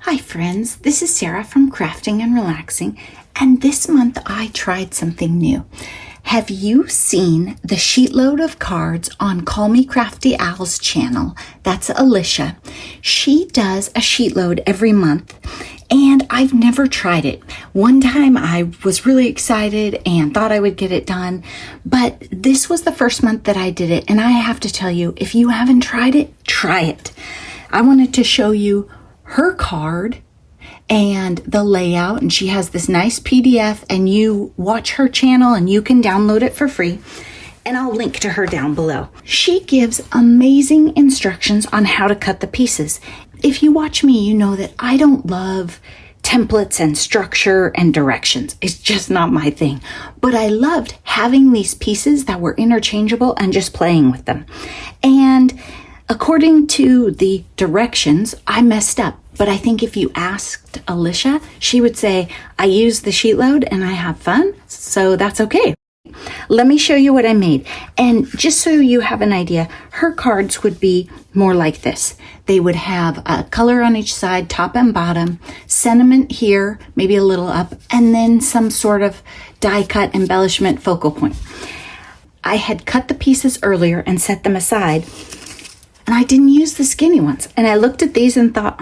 Hi friends, this is Sarah from Crafting and Relaxing, and this month I tried something new. Have you seen the SheetLoad of cards on Call Me Crafty Al's channel? That's Alicia. She does a SheetLoad every month, and I've never tried it. One time I was really excited and thought I would get it done, but this was the first month that I did it, and I have to tell you, if you haven't tried it, try it. I wanted to show you her card and the layout, and she has this nice PDF, and you watch her channel and you can download it for free, and I'll link to her down below. She gives amazing instructions on how to cut the pieces. If you watch me, you know that I don't love templates and structure and directions. It's just not my thing. But I loved having these pieces that were interchangeable and just playing with them. And according to the directions, I messed up. But I think if you asked Alicia, she would say, I use the SheetLoad and I have fun, so that's okay. Let me show you what I made. And just so you have an idea, her cards would be more like this. They would have a color on each side, top and bottom, sentiment here, maybe a little up, and then some sort of die cut embellishment focal point. I had cut the pieces earlier and set them aside, and I didn't use the skinny ones. And I looked at these and thought,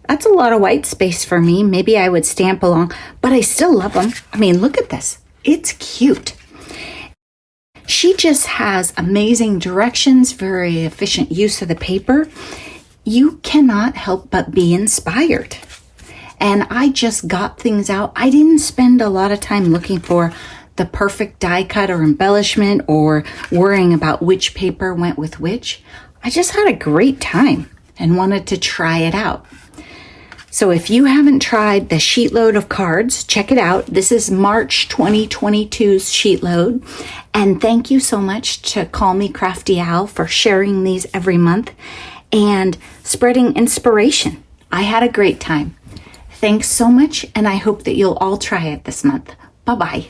that's a lot of white space for me. Maybe I would stamp along, but I still love them. I mean, look at this. It's cute. She just has amazing directions, very efficient use of the paper. You cannot help but be inspired. And I just got things out. I didn't spend a lot of time looking for the perfect die cut or embellishment or worrying about which paper went with which. I just had a great time and wanted to try it out. So if you haven't tried the SheetLoad of cards, check it out. This is March 2022's SheetLoad. And thank you so much to Call Me Crafty Al for sharing these every month and spreading inspiration. I had a great time. Thanks so much, and I hope that you'll all try it this month. Bye-bye.